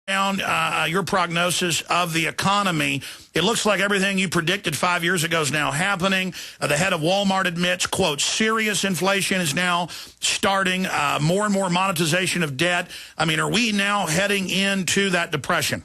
Down your prognosis of the economy. It looks like everything you predicted 5 years ago is now happening. The head of Walmart admits, quote, serious inflation is now starting, more and more monetization of debt. I mean, are we now heading into that depression?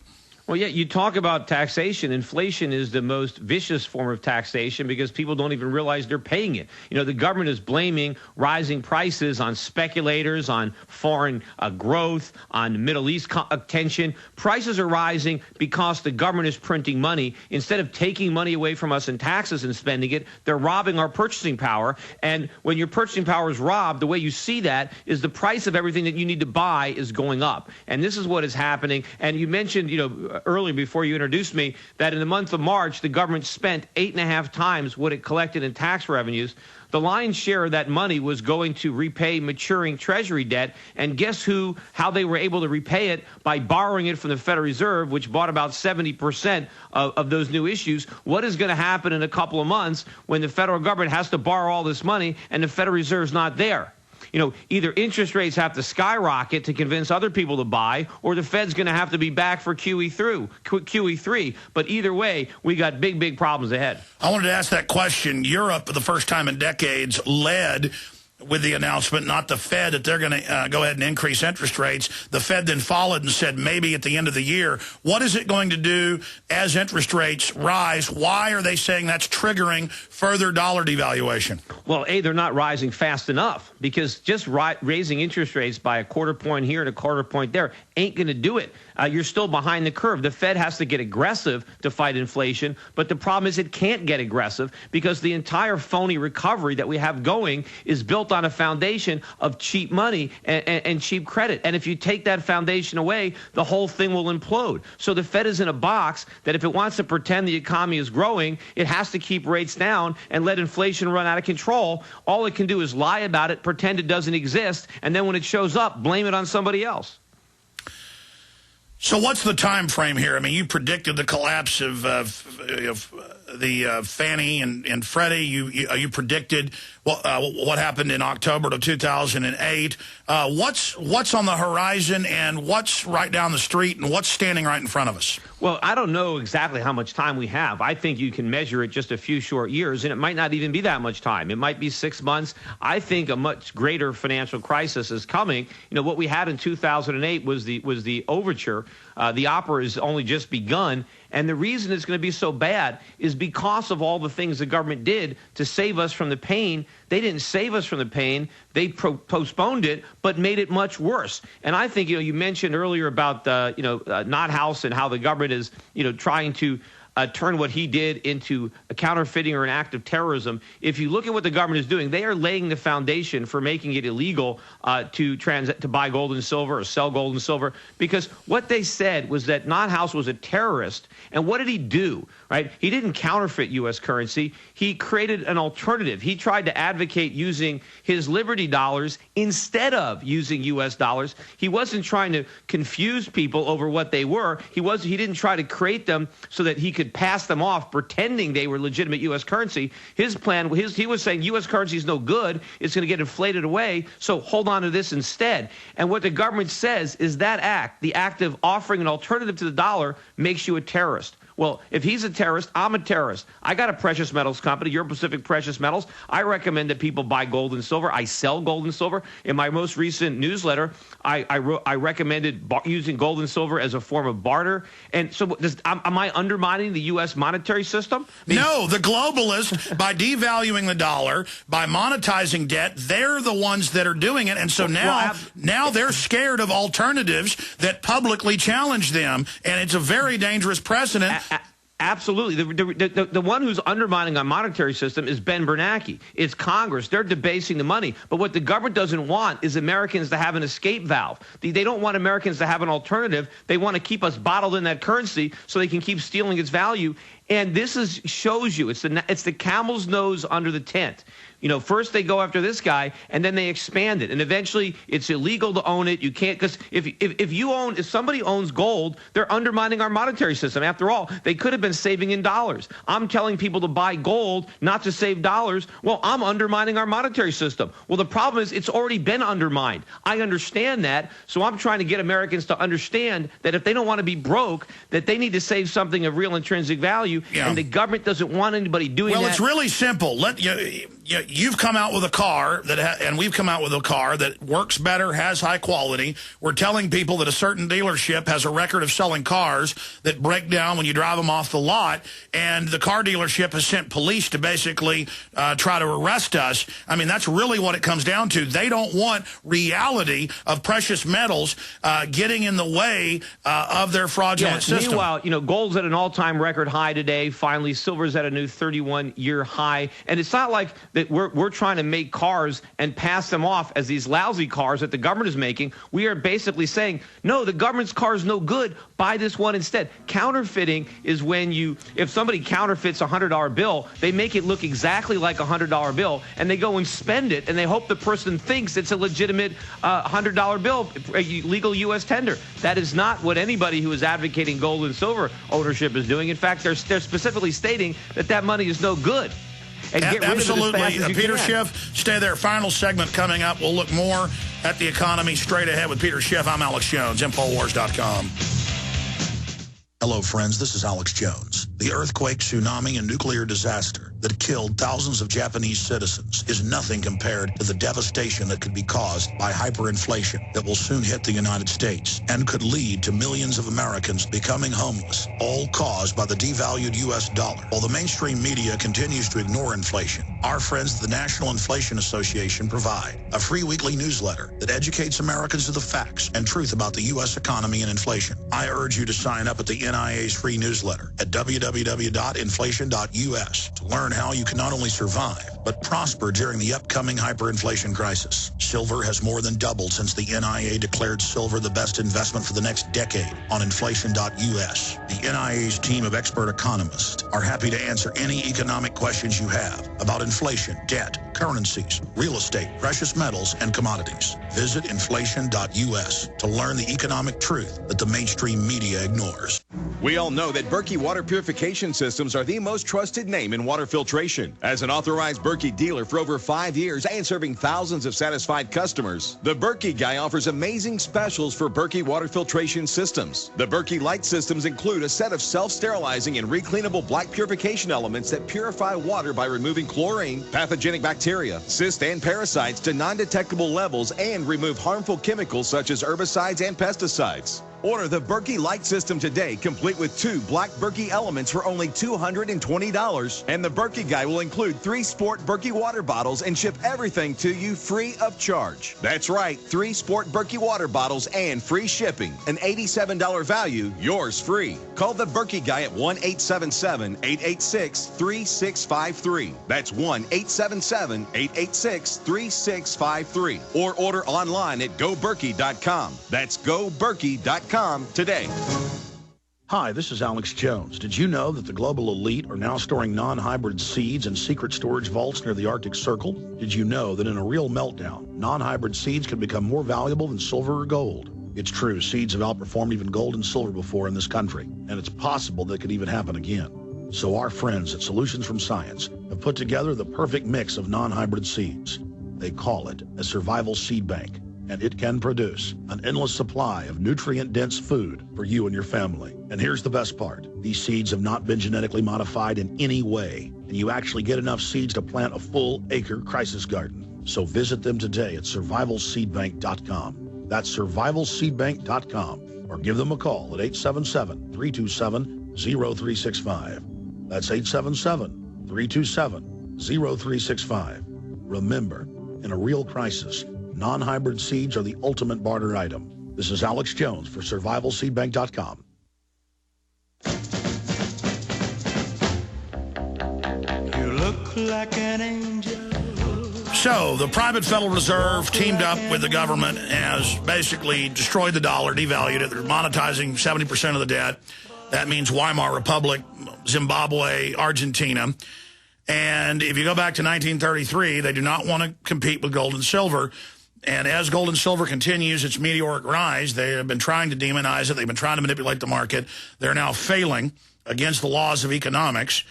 Well, yeah, you talk about taxation. Inflation is the most vicious form of taxation because people don't even realize they're paying it. You know, the government is blaming rising prices on speculators, on foreign growth, on Middle East tension. Prices are rising because the government is printing money. Instead of taking money away from us in taxes and spending it, they're robbing our purchasing power. And when your purchasing power is robbed, the way you see that is the price of everything that you need to buy is going up. And this is what is happening. And you mentioned, you know, earlier before you introduced me, that in the month of March, the government spent 8.5 times what it collected in tax revenues. The lion's share of that money was going to repay maturing Treasury debt. And guess how they were able to repay it? By borrowing it from the Federal Reserve, which bought about 70% of those new issues. What is going to happen in a couple of months when the federal government has to borrow all this money and the Federal Reserve's not there? You know, either interest rates have to skyrocket to convince other people to buy, or the Fed's going to have to be back for QE3. But either way, we got big problems ahead. I wanted to ask that question. Europe, for the first time in decades, led with the announcement, not the Fed, that they're going to go ahead and increase interest rates. The Fed then followed and said maybe at the end of the year. What is it going to do as interest rates rise? Why are they saying that's triggering further dollar devaluation? Well, A, they're not rising fast enough, because just raising interest rates by a quarter point here and a quarter point there ain't going to do it. You're still behind the curve. The Fed has to get aggressive to fight inflation, but the problem is it can't get aggressive because the entire phony recovery that we have going is built on a foundation of cheap money and cheap credit. And if you take that foundation away, the whole thing will implode. So the Fed is in a box that if it wants to pretend the economy is growing, it has to keep rates down and let inflation run out of control. All it can do is lie about it, pretend it doesn't exist, and then when it shows up, blame it on somebody else. So what's the time frame here? I mean, you predicted the collapse of the Fannie and Freddie. You predicted what happened in October of 2008. What's on the horizon, and what's right down the street, and what's standing right in front of us? Well, I don't know exactly how much time we have. I think you can measure it just a few short years, and it might not even be that much time. It might be 6 months. I think a much greater financial crisis is coming. You know, what we had in 2008 was the overture. The opera has only just begun. And the reason it's going to be so bad is because of all the things the government did to save us from the pain. They didn't save us from the pain. They postponed it, but made it much worse. And I think, you know, you mentioned earlier about, NotHaus and how the government is, trying to turn what he did into a counterfeiting or an act of terrorism. If you look at what the government is doing, they are laying the foundation for making it illegal to buy gold and silver or sell gold and silver, because what they said was that NotHaus was a terrorist. And what did he do? Right? He didn't counterfeit U.S. currency. He created an alternative. He tried to advocate using his Liberty dollars instead of using U.S. dollars. He wasn't trying to confuse people over what they were. He didn't try to create them so that he could pass them off pretending they were legitimate U.S. currency. His plan, he was saying U.S. currency is no good. It's going to get inflated away, so hold on to this instead. And what the government says is that act, the act of offering an alternative to the dollar, makes you a terrorist. Well, if he's a terrorist, I'm a terrorist. I got a precious metals company, Euro Pacific Precious Metals. I recommend that people buy gold and silver. I sell gold and silver. In my most recent newsletter, I recommended using gold and silver as a form of barter. And so am I undermining the U.S. monetary system? No, the globalists, by devaluing the dollar, by monetizing debt, they're the ones that are doing it. And so now they're scared of alternatives that publicly challenge them. And it's a very dangerous precedent. Absolutely. The one who's undermining our monetary system is Ben Bernanke. It's Congress. They're debasing the money. But what the government doesn't want is Americans to have an escape valve. They don't want Americans to have an alternative. They want to keep us bottled in that currency so they can keep stealing its value. And this shows you it's the camel's nose under the tent. First they go after this guy, and then they expand it, and eventually it's illegal to own it. You can't, because if somebody owns gold, they're undermining our monetary system. After all, they could have been saving in dollars. I'm telling people to buy gold, not to save dollars. Well, I'm undermining our monetary system. Well, the problem is it's already been undermined. I understand that, so I'm trying to get Americans to understand that if they don't want to be broke, that they need to save something of real intrinsic value, and the government doesn't want anybody doing that. Well, it's really simple. You've come out with a car and we've come out with a car that works better, has high quality. We're telling people that a certain dealership has a record of selling cars that break down when you drive them off the lot, and the car dealership has sent police to basically try to arrest us. I mean, that's really what it comes down to. They don't want reality of precious metals getting in the way of their fraudulent system. Meanwhile, gold's at an all-time record high today. Finally, silver's at a new 31-year high, and it's not like that we're trying to make cars and pass them off as these lousy cars that the government is making. We are basically saying, no, the government's car is no good. Buy this one instead. Counterfeiting is when if somebody counterfeits a $100 bill, they make it look exactly like a $100 bill, and they go and spend it, and they hope the person thinks it's a legitimate $100 bill, a legal U.S. tender. That is not what anybody who is advocating gold and silver ownership is doing. In fact, they're specifically stating that money is no good. And get rid Absolutely. of it as fast as you Peter can. Schiff, stay there. Final segment coming up. We'll look more at the economy straight ahead with Peter Schiff. I'm Alex Jones, Infowars.com. Hello, friends. This is Alex Jones. The earthquake, tsunami, and nuclear disaster that killed thousands of Japanese citizens is nothing compared to the devastation that could be caused by hyperinflation that will soon hit the United States and could lead to millions of Americans becoming homeless, all caused by the devalued U.S. dollar. While the mainstream media continues to ignore inflation, our friends at the National Inflation Association provide a free weekly newsletter that educates Americans to the facts and truth about the U.S. economy and inflation. I urge you to sign up at the NIA's free newsletter at www.inflation.us to learn how you can not only survive, but prosper during the upcoming hyperinflation crisis. Silver has more than doubled since the NIA declared silver the best investment for the next decade on inflation.us. The NIA's team of expert economists are happy to answer any economic questions you have about inflation, debt, currencies, real estate, precious metals, and commodities. Visit inflation.us to learn the economic truth that the mainstream media ignores. We all know that Berkey water purification systems are the most trusted name in water filtration. As an authorized Berkey dealer for over 5 years and serving thousands of satisfied customers, the Berkey Guy offers amazing specials for Berkey water filtration systems. The Berkey Light systems include a set of self-sterilizing and recleanable black purification elements that purify water by removing chlorine, pathogenic bacteria, cysts, and parasites to non-detectable levels and remove harmful chemicals such as herbicides and pesticides. Order the Berkey Light system today, complete with 2 black Berkey elements for only $220. And the Berkey Guy will include 3 sport Berkey water bottles and ship everything to you free of charge. That's right, 3 sport Berkey water bottles and free shipping. An $87 value, yours free. Call the Berkey Guy at 1-877-886-3653. That's 1-877-886-3653. Or order online at goberkey.com. That's goberkey.com. Today. Hi, this is Alex Jones. Did you know that the global elite are now storing non-hybrid seeds in secret storage vaults near the Arctic Circle? Did you know that in a real meltdown, non-hybrid seeds can become more valuable than silver or gold? It's true, seeds have outperformed even gold and silver before in this country, and it's possible that could even happen again. So our friends at Solutions from Science have put together the perfect mix of non-hybrid seeds. They call it a survival seed bank, and it can produce an endless supply of nutrient-dense food for you and your family. And here's the best part. These seeds have not been genetically modified in any way, and you actually get enough seeds to plant a full-acre crisis garden. So visit them today at survivalseedbank.com. That's survivalseedbank.com, or give them a call at 877-327-0365. That's 877-327-0365. Remember, in a real crisis, non-hybrid seeds are the ultimate barter item. This is Alex Jones for survivalseedbank.com. You look like an angel. So the private Federal Reserve teamed up with the government and has basically destroyed the dollar, devalued it. They're monetizing 70% of the debt. That means Weimar Republic, Zimbabwe, Argentina. And if you go back to 1933, they do not want to compete with gold and silver. And as gold and silver continues its meteoric rise, they have been trying to demonize it. They've been trying to manipulate the market. They're now failing against the laws of economics.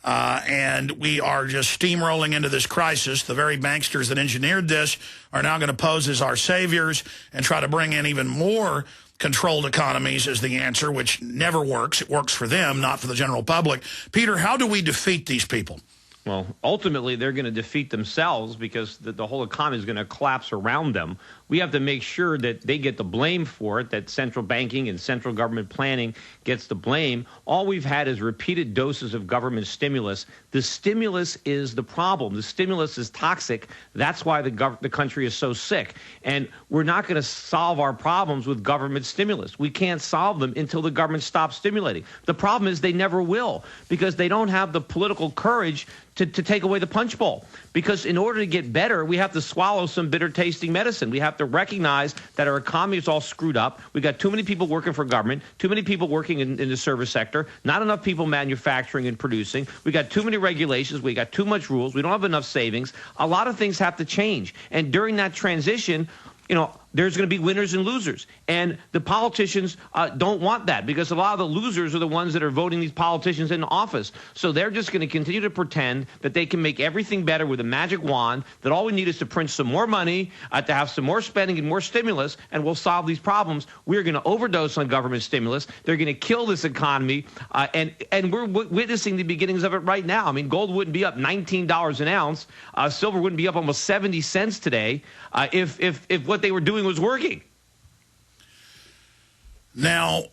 And we are just steamrolling into this crisis. The very banksters that engineered this are now going to pose as our saviors and try to bring in even more controlled economies as the answer, which never works. It works for them, not for the general public. Peter, how do we defeat these people? Well, ultimately, they're going to defeat themselves because the whole economy is going to collapse around them. We have to make sure that they get the blame for it, that central banking and central government planning gets the blame. All we've had is repeated doses of government stimulus. The stimulus is the problem. The stimulus is toxic. That's why the country is so sick. And we're not going to solve our problems with government stimulus. We can't solve them until the government stops stimulating. The problem is they never will because they don't have the political courage to take away the punch bowl. Because in order to get better, we have to swallow some bitter-tasting medicine. We have to recognize that our economy is all screwed up. We got too many people working for government, too many people working in the service sector, not enough people manufacturing and producing. We got too many regulations. We got too much rules. We don't have enough savings. A lot of things have to change. And during that transition, there's going to be winners and losers. And the politicians don't want that because a lot of the losers are the ones that are voting these politicians into office. So they're just going to continue to pretend that they can make everything better with a magic wand, that all we need is to print some more money, to have some more spending and more stimulus, and we'll solve these problems. We're going to overdose on government stimulus. They're going to kill this economy. And we're witnessing the beginnings of it right now. I mean, gold wouldn't be up $19 an ounce. Silver wouldn't be up almost 70 cents today if what they were doing was working. Now,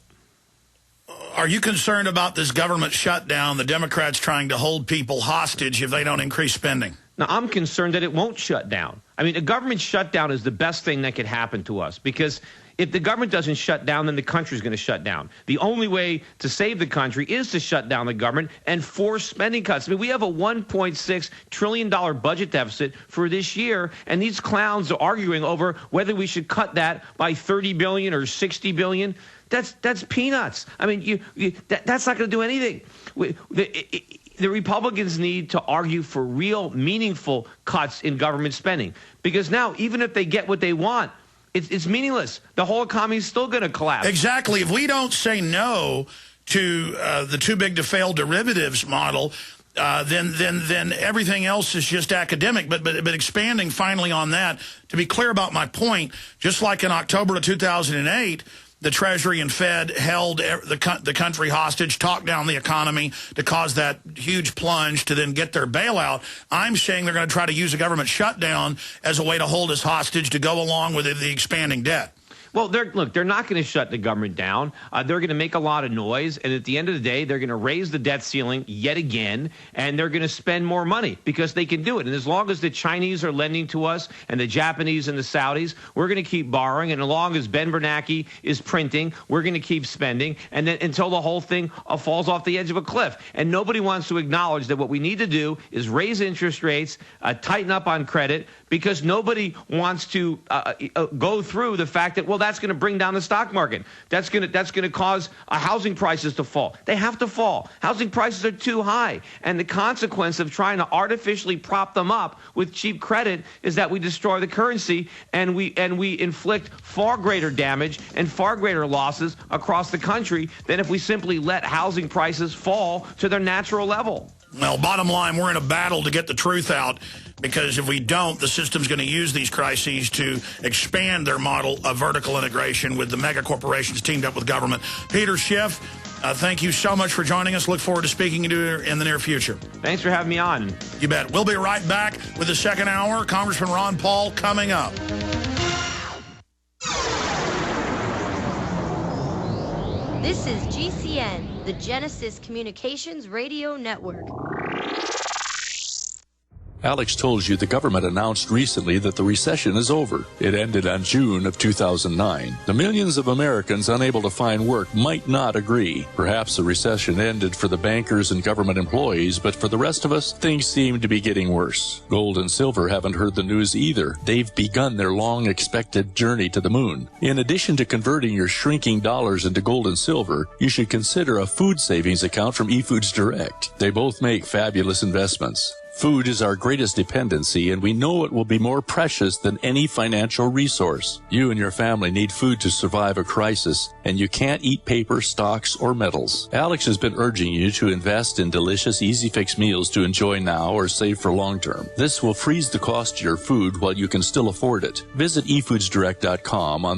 are you concerned about this government shutdown, the Democrats trying to hold people hostage if they don't increase spending? Now, I'm concerned that it won't shut down. I mean, a government shutdown is the best thing that could happen to us because if the government doesn't shut down, then the country's going to shut down. The only way to save the country is to shut down the government and force spending cuts. I mean, we have a $1.6 trillion budget deficit for this year, and these clowns are arguing over whether we should cut that by $30 billion or $60 billion. That's peanuts. I mean, that's not going to do anything. The Republicans need to argue for real, meaningful cuts in government spending because now, even if they get what they want, it's meaningless. The whole economy is still going to collapse. Exactly. If we don't say no to the too big to fail derivatives model, then everything else is just academic. But expanding finally on that, to be clear about my point, just like in October of 2008, the Treasury and Fed held the country hostage, talked down the economy to cause that huge plunge to then get their bailout. I'm saying they're going to try to use a government shutdown as a way to hold us hostage to go along with the expanding debt. Well, they're not going to shut the government down. They're going to make a lot of noise. And at the end of the day, they're going to raise the debt ceiling yet again. And they're going to spend more money because they can do it. And as long as the Chinese are lending to us and the Japanese and the Saudis, we're going to keep borrowing. And as long as Ben Bernanke is printing, we're going to keep spending. And then until the whole thing falls off the edge of a cliff. And nobody wants to acknowledge that what we need to do is raise interest rates, tighten up on credit, because nobody wants to go through the fact that, well, that's going to bring down the stock market. That's going to cause housing prices to fall. They have to fall. Housing prices are too high. And the consequence of trying to artificially prop them up with cheap credit is that we destroy the currency and we inflict far greater damage and far greater losses across the country than if we simply let housing prices fall to their natural level. Well, bottom line, we're in a battle to get the truth out, because if we don't, the system's going to use these crises to expand their model of vertical integration with the mega corporations teamed up with government. Peter Schiff, thank you so much for joining us. Look forward to speaking to you in the near future. Thanks for having me on. You bet. We'll be right back with the second hour. Congressman Ron Paul coming up. This is GCN, the Genesis Communications Radio Network. Alex told you the government announced recently that the recession is over. It ended on June of 2009. The millions of Americans unable to find work might not agree. Perhaps the recession ended for the bankers and government employees, but for the rest of us, things seem to be getting worse. Gold and silver haven't heard the news either. They've begun their long-expected journey to the moon. In addition to converting your shrinking dollars into gold and silver, you should consider a food savings account from eFoods Direct. They both make fabulous investments. Food is our greatest dependency, and we know it will be more precious than any financial resource. You and your family need food to survive a crisis, and you can't eat paper, stocks, or metals. Alex has been urging you to invest in delicious, easy-fix meals to enjoy now or save for long-term. This will freeze the cost of your food while you can still afford it. Visit eFoodsDirect.com on